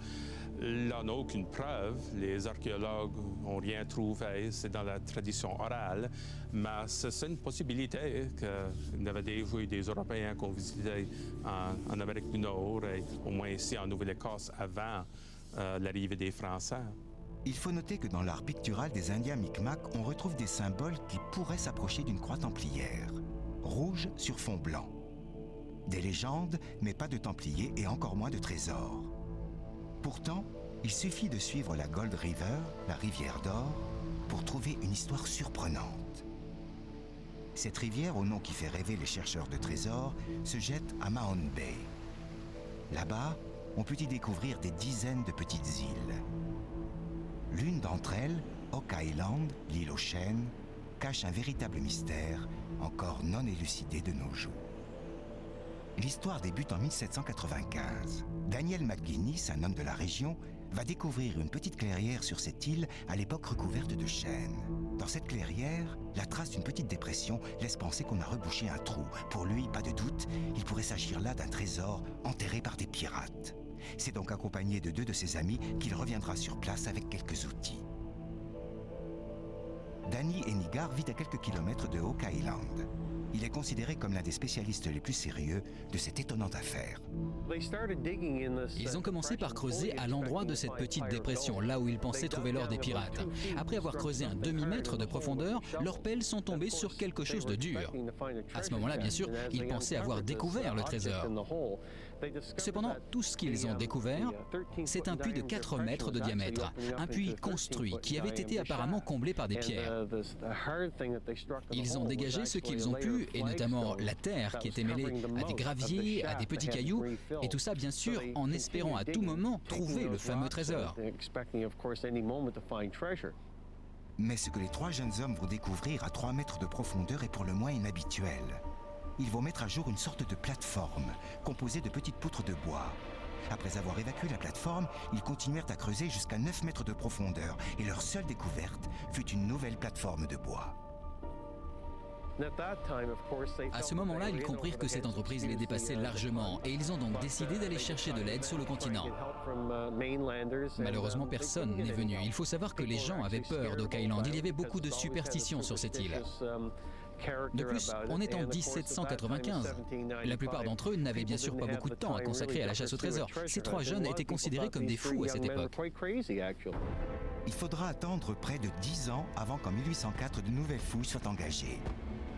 Là, on n'a aucune preuve. Les archéologues n'ont rien trouvé. C'est dans la tradition orale. Mais c'est une possibilité qu'il y avait déjà eu des Européens qui ont visité en Amérique du Nord, et au moins ici en Nouvelle-Écosse, avant l'arrivée des Français. Il faut noter que dans l'art pictural des Indiens Micmac, on retrouve des symboles qui pourraient s'approcher d'une croix templière, rouge sur fond blanc. Des légendes, mais pas de templiers et encore moins de trésors. Pourtant, il suffit de suivre la Gold River, la rivière d'or, pour trouver une histoire surprenante. Cette rivière, au nom qui fait rêver les chercheurs de trésors, se jette à Mahone Bay. Là-bas, on peut y découvrir des dizaines de petites îles. L'une d'entre elles, Oak Island, l'île aux chênes, cache un véritable mystère encore non élucidé de nos jours. L'histoire débute en 1795. Daniel McGuinness, un homme de la région, va découvrir une petite clairière sur cette île à l'époque recouverte de chênes. Dans cette clairière, la trace d'une petite dépression laisse penser qu'on a rebouché un trou. Pour lui, pas de doute, il pourrait s'agir là d'un trésor enterré par des pirates. C'est donc accompagné de 2 de ses amis qu'il reviendra sur place avec quelques outils. Danny Hennigar vit à quelques kilomètres de Oak Island. Il est considéré comme l'un des spécialistes les plus sérieux de cette étonnante affaire. Ils ont commencé par creuser à l'endroit de cette petite dépression, là où ils pensaient trouver l'or des pirates. Après avoir creusé un demi-mètre de profondeur, leurs pelles sont tombées sur quelque chose de dur. À ce moment-là, bien sûr, ils pensaient avoir découvert le trésor. Cependant, tout ce qu'ils ont découvert, c'est un puits de 4 mètres de diamètre, un puits construit qui avait été apparemment comblé par des pierres. Ils ont dégagé ce qu'ils ont pu, et notamment la terre qui était mêlée à des graviers, à des petits cailloux, et tout ça bien sûr en espérant à tout moment trouver le fameux trésor. Mais ce que les 3 jeunes hommes vont découvrir à 3 mètres de profondeur est pour le moins inhabituel. Ils vont mettre à jour une sorte de plateforme composée de petites poutres de bois. Après avoir évacué la plateforme, ils continuèrent à creuser jusqu'à 9 mètres de profondeur et leur seule découverte fut une nouvelle plateforme de bois. À ce moment-là, ils comprirent que cette entreprise les dépassait largement et ils ont donc décidé d'aller chercher de l'aide sur le continent. Malheureusement, personne n'est venu. Il faut savoir que les gens avaient peur d'Oak Island. Il y avait beaucoup de superstitions sur cette île. De plus, on est en 1795. La plupart d'entre eux n'avaient bien sûr pas beaucoup de temps à consacrer à la chasse au trésor. Ces 3 jeunes étaient considérés comme des fous à cette époque. Il faudra attendre près de 10 ans avant qu'en 1804 de nouvelles fouilles soient engagées.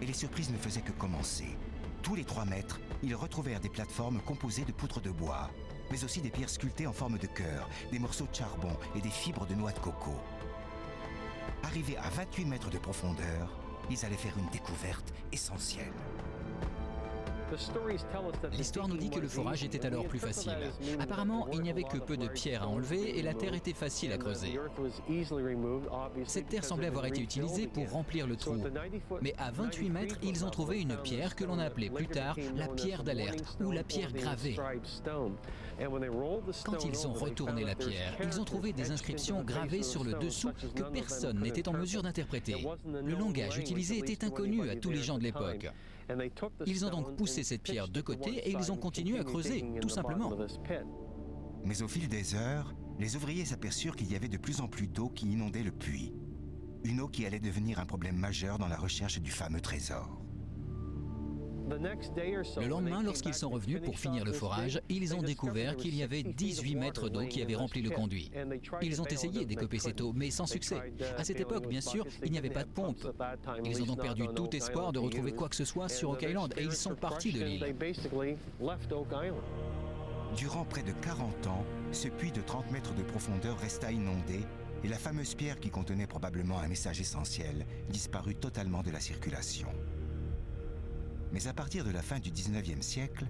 Et les surprises ne faisaient que commencer. Tous les 3 mètres, ils retrouvèrent des plateformes composées de poutres de bois, mais aussi des pierres sculptées en forme de cœur, des morceaux de charbon et des fibres de noix de coco. Arrivés à 28 mètres de profondeur, ils allaient faire une découverte essentielle. L'histoire nous dit que le forage était alors plus facile. Apparemment, il n'y avait que peu de pierres à enlever et la terre était facile à creuser. Cette terre semblait avoir été utilisée pour remplir le trou. Mais à 28 mètres, ils ont trouvé une pierre que l'on a appelée plus tard la pierre d'alerte ou la pierre gravée. Quand ils ont retourné la pierre, ils ont trouvé des inscriptions gravées sur le dessous que personne n'était en mesure d'interpréter. Le langage utilisé était inconnu à tous les gens de l'époque. Ils ont donc poussé cette pierre de côté et ils ont continué à creuser, tout simplement. Mais au fil des heures, les ouvriers s'aperçurent qu'il y avait de plus en plus d'eau qui inondait le puits. Une eau qui allait devenir un problème majeur dans la recherche du fameux trésor. Le lendemain, lorsqu'ils sont revenus pour finir le forage, ils ont découvert qu'il y avait 18 mètres d'eau qui avaient rempli le conduit. Ils ont essayé d'écoper cette eau, mais sans succès. À cette époque, bien sûr, il n'y avait pas de pompe. Ils ont donc perdu tout espoir de retrouver quoi que ce soit sur Oak Island et ils sont partis de l'île. Durant près de 40 ans, ce puits de 30 mètres de profondeur resta inondé et la fameuse pierre qui contenait probablement un message essentiel disparut totalement de la circulation. Mais à partir de la fin du 19e siècle,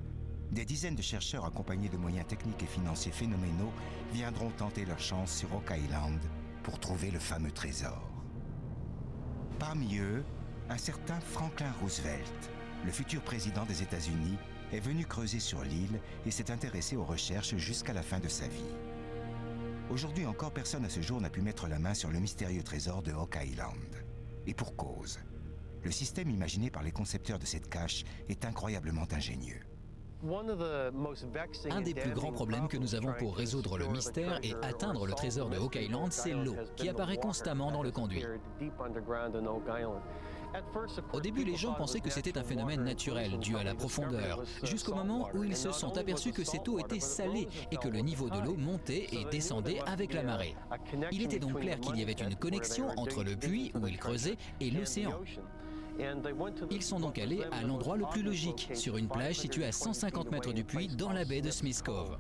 des dizaines de chercheurs accompagnés de moyens techniques et financiers phénoménaux viendront tenter leur chance sur Oak Island pour trouver le fameux trésor. Parmi eux, un certain Franklin Roosevelt, le futur président des États-Unis, est venu creuser sur l'île et s'est intéressé aux recherches jusqu'à la fin de sa vie. Aujourd'hui encore, personne à ce jour n'a pu mettre la main sur le mystérieux trésor de Oak Island. Et pour cause. Le système imaginé par les concepteurs de cette cache est incroyablement ingénieux. Un des plus grands problèmes que nous avons pour résoudre le mystère et atteindre le trésor de Oak Island, c'est l'eau, qui apparaît constamment dans le conduit. Au début, les gens pensaient que c'était un phénomène naturel, dû à la profondeur, jusqu'au moment où ils se sont aperçus que cette eau était salée et que le niveau de l'eau montait et descendait avec la marée. Il était donc clair qu'il y avait une connexion entre le puits où ils creusaient et l'océan. Ils sont donc allés à l'endroit le plus logique, sur une plage située à 150 mètres du puits dans la baie de Smith Cove.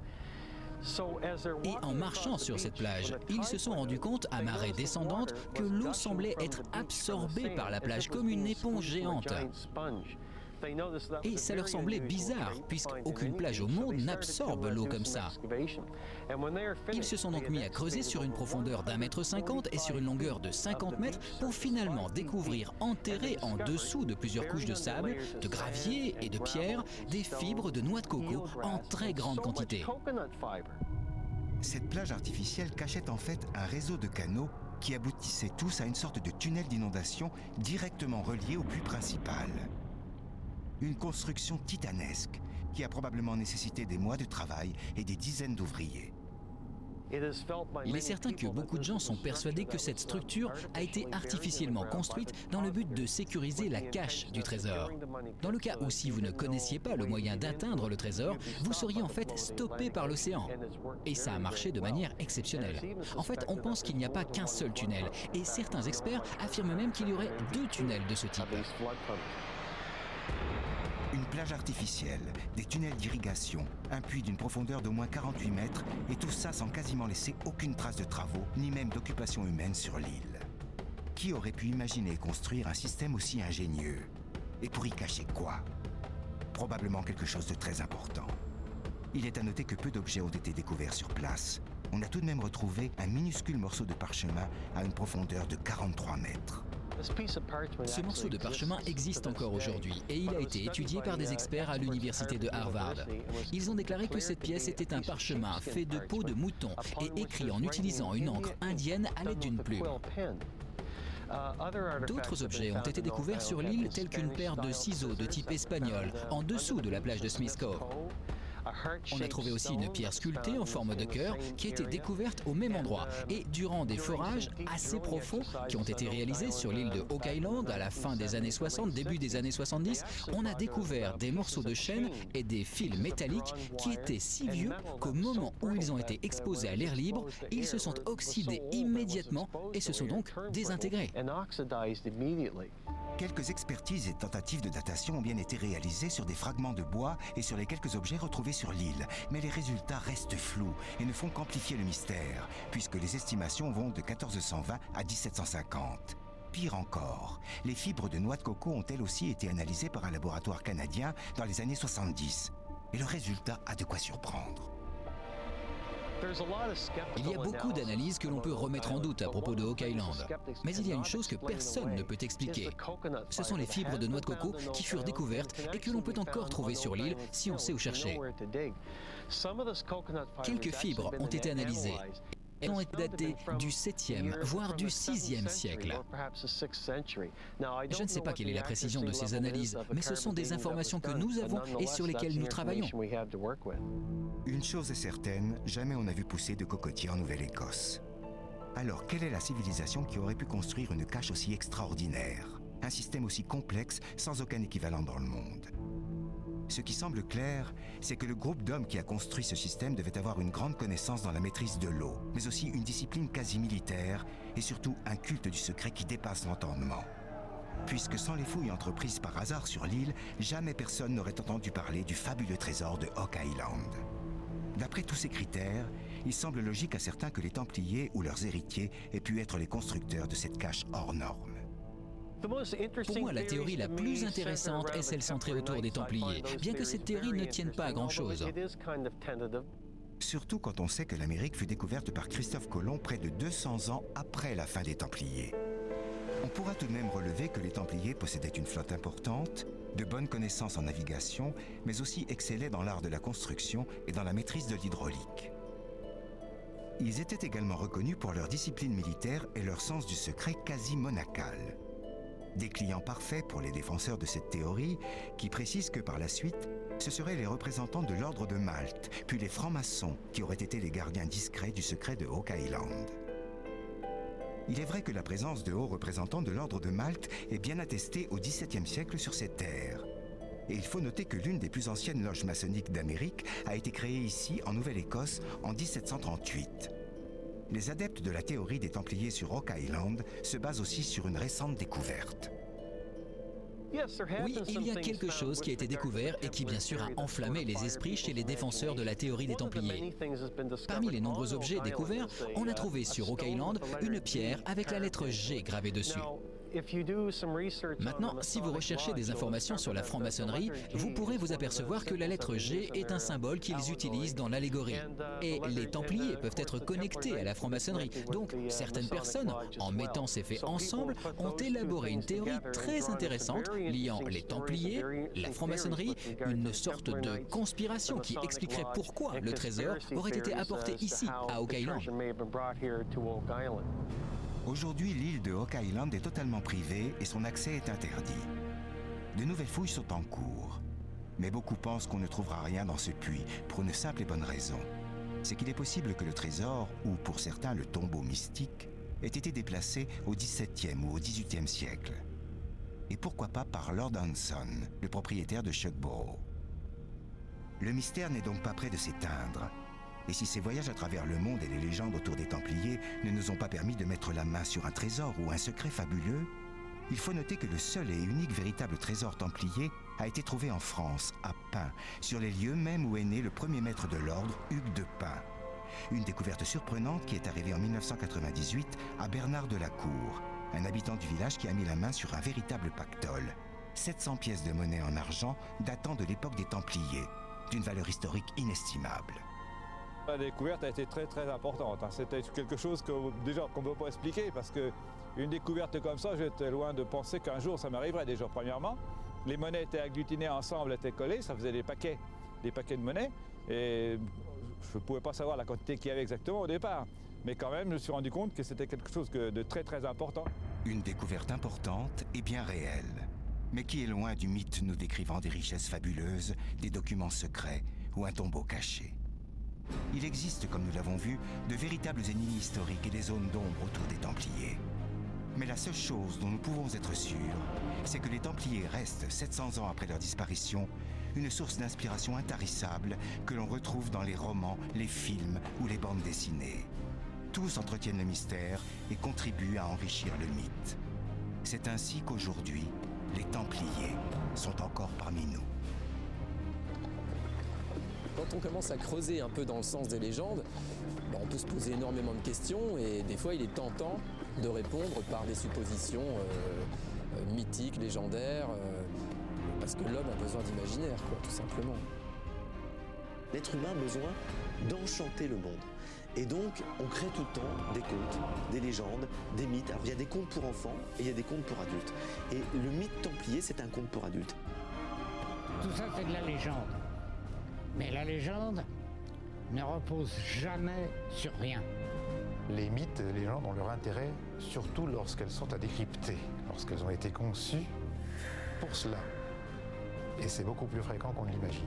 Et en marchant sur cette plage, ils se sont rendus compte, à marée descendante, que l'eau semblait être absorbée par la plage comme une éponge géante. Et ça leur semblait bizarre, puisqu'aucune plage au monde n'absorbe l'eau comme ça. Ils se sont donc mis à creuser sur une profondeur d'1,50 m et sur une longueur de 50 mètres pour finalement découvrir enterrées en dessous de plusieurs couches de sable, de gravier et de pierre, des fibres de noix de coco en très grande quantité. Cette plage artificielle cachait en fait un réseau de canaux qui aboutissaient tous à une sorte de tunnel d'inondation directement relié au puits principal. Une construction titanesque qui a probablement nécessité des mois de travail et des dizaines d'ouvriers. Il est certain que beaucoup de gens sont persuadés que cette structure a été artificiellement construite dans le but de sécuriser la cache du trésor. Dans le cas où si vous ne connaissiez pas le moyen d'atteindre le trésor, vous seriez en fait stoppé par l'océan. Et ça a marché de manière exceptionnelle. En fait, on pense qu'il n'y a pas qu'un seul tunnel, et certains experts affirment même qu'il y aurait 2 tunnels de ce type. Une plage artificielle, des tunnels d'irrigation, un puits d'une profondeur d'au moins 48 mètres, et tout ça sans quasiment laisser aucune trace de travaux, ni même d'occupation humaine sur l'île. Qui aurait pu imaginer construire un système aussi ingénieux? Et pour y cacher quoi? Probablement quelque chose de très important. Il est à noter que peu d'objets ont été découverts sur place. On a tout de même retrouvé un minuscule morceau de parchemin à une profondeur de 43 mètres. Ce morceau de parchemin existe encore aujourd'hui et il a été étudié par des experts à l'université de Harvard. Ils ont déclaré que cette pièce était un parchemin fait de peau de mouton et écrit en utilisant une encre indienne à l'aide d'une plume. D'autres objets ont été découverts sur l'île tels qu'une paire de ciseaux de type espagnol en dessous de la plage de Smith Cove. On a trouvé aussi une pierre sculptée en forme de cœur qui a été découverte au même endroit. Et durant des forages assez profonds qui ont été réalisés sur l'île de Oak Island à la fin des années 60, début des années 70, on a découvert des morceaux de chêne et des fils métalliques qui étaient si vieux qu'au moment où ils ont été exposés à l'air libre, ils se sont oxydés immédiatement et se sont donc désintégrés. Quelques expertises et tentatives de datation ont bien été réalisées sur des fragments de bois et sur les quelques objets retrouvés sur l'île, mais les résultats restent flous et ne font qu'amplifier le mystère, puisque les estimations vont de 1420 à 1750. Pire encore, les fibres de noix de coco ont elles aussi été analysées par un laboratoire canadien dans les années 70. Et le résultat a de quoi surprendre. Il y a beaucoup d'analyses que l'on peut remettre en doute à propos de Hawk Island. Mais il y a une chose que personne ne peut expliquer. Ce sont les fibres de noix de coco qui furent découvertes et que l'on peut encore trouver sur l'île si on sait où chercher. Quelques fibres ont été analysées. Elles ont été datées du 7e, voire du 6e siècle. Je ne sais pas quelle est la précision de ces analyses, mais ce sont des informations que nous avons et sur lesquelles nous travaillons. Une chose est certaine, jamais on n'a vu pousser de cocotiers en Nouvelle-Écosse. Alors, quelle est la civilisation qui aurait pu construire une cache aussi extraordinaire? Un système aussi complexe, sans aucun équivalent dans le monde. Ce qui semble clair, c'est que le groupe d'hommes qui a construit ce système devait avoir une grande connaissance dans la maîtrise de l'eau, mais aussi une discipline quasi militaire et surtout un culte du secret qui dépasse l'entendement. Puisque sans les fouilles entreprises par hasard sur l'île, jamais personne n'aurait entendu parler du fabuleux trésor de Hawk Island. D'après tous ces critères, il semble logique à certains que les Templiers ou leurs héritiers aient pu être les constructeurs de cette cache hors norme. Pour moi, la théorie la plus intéressante est celle centrée autour des Templiers, bien que cette théorie ne tienne pas à grand-chose. Surtout quand on sait que l'Amérique fut découverte par Christophe Colomb près de 200 ans après la fin des Templiers. On pourra tout de même relever que les Templiers possédaient une flotte importante, de bonnes connaissances en navigation, mais aussi excellaient dans l'art de la construction et dans la maîtrise de l'hydraulique. Ils étaient également reconnus pour leur discipline militaire et leur sens du secret quasi monacal. Des clients parfaits pour les défenseurs de cette théorie, qui précisent que par la suite, ce seraient les représentants de l'ordre de Malte, puis les francs-maçons, qui auraient été les gardiens discrets du secret de Hawk Island. Il est vrai que la présence de hauts représentants de l'ordre de Malte est bien attestée au XVIIe siècle sur ces terres. Et il faut noter que l'une des plus anciennes loges maçonniques d'Amérique a été créée ici, en Nouvelle-Écosse, en 1738. Les adeptes de la théorie des Templiers sur Hawk Island se basent aussi sur une récente découverte. Oui, il y a quelque chose qui a été découvert et qui bien sûr a enflammé les esprits chez les défenseurs de la théorie des Templiers. Parmi les nombreux objets découverts, on a trouvé sur Hawk Island une pierre avec la lettre G gravée dessus. Maintenant, si vous recherchez des informations sur la franc-maçonnerie, vous pourrez vous apercevoir que la lettre G est un symbole qu'ils utilisent dans l'allégorie. Et les Templiers peuvent être connectés à la franc-maçonnerie. Donc, certaines personnes, en mettant ces faits ensemble, ont élaboré une théorie très intéressante liant les Templiers, la franc-maçonnerie, une sorte de conspiration qui expliquerait pourquoi le trésor aurait été apporté ici, à Hawk Island. Aujourd'hui, l'île de Hawk Island est totalement privée et son accès est interdit. De nouvelles fouilles sont en cours. Mais beaucoup pensent qu'on ne trouvera rien dans ce puits, pour une simple et bonne raison. C'est qu'il est possible que le trésor, ou pour certains le tombeau mystique, ait été déplacé au XVIIe ou au XVIIIe siècle. Et pourquoi pas par Lord Hanson, le propriétaire de Shugborough. Le mystère n'est donc pas près de s'éteindre. Et si ces voyages à travers le monde et les légendes autour des Templiers ne nous ont pas permis de mettre la main sur un trésor ou un secret fabuleux, il faut noter que le seul et unique véritable trésor templier a été trouvé en France, à Pin, sur les lieux même où est né le premier maître de l'ordre, Hugues de Pin. Une découverte surprenante qui est arrivée en 1998 à Bernard de la Cour, un habitant du village qui a mis la main sur un véritable pactole. 700 pièces de monnaie en argent datant de l'époque des Templiers, d'une valeur historique inestimable. La découverte a été très importante. C'était quelque chose qu'on ne peut pas expliquer parce qu'une découverte comme ça, j'étais loin de penser qu'un jour ça m'arriverait. Déjà, premièrement, les monnaies étaient agglutinées ensemble, étaient collées, ça faisait des paquets de monnaie. Et je ne pouvais pas savoir la quantité qu'il y avait exactement au départ. Mais quand même, je me suis rendu compte que c'était quelque chose de très important. Une découverte importante et bien réelle, mais qui est loin du mythe nous décrivant des richesses fabuleuses, des documents secrets ou un tombeau caché. Il existe, comme nous l'avons vu, de véritables énigmes historiques et des zones d'ombre autour des Templiers. Mais la seule chose dont nous pouvons être sûrs, c'est que les Templiers restent, 700 ans après leur disparition, une source d'inspiration intarissable que l'on retrouve dans les romans, les films ou les bandes dessinées. Tous entretiennent le mystère et contribuent à enrichir le mythe. C'est ainsi qu'aujourd'hui, les Templiers sont encore parmi nous. Quand on commence à creuser un peu dans le sens des légendes, on peut se poser énormément de questions et des fois il est tentant de répondre par des suppositions mythiques, légendaires, parce que l'homme a besoin d'imaginaire, quoi, tout simplement. L'être humain a besoin d'enchanter le monde. Et donc, on crée tout le temps des contes, des légendes, des mythes. Alors, il y a des contes pour enfants et il y a des contes pour adultes. Et le mythe templier, c'est un conte pour adultes. Tout ça, c'est de la légende. Mais la légende ne repose jamais sur rien. Les mythes et les légendes ont leur intérêt, surtout lorsqu'elles sont à décrypter, lorsqu'elles ont été conçues pour cela. Et c'est beaucoup plus fréquent qu'on ne l'imagine.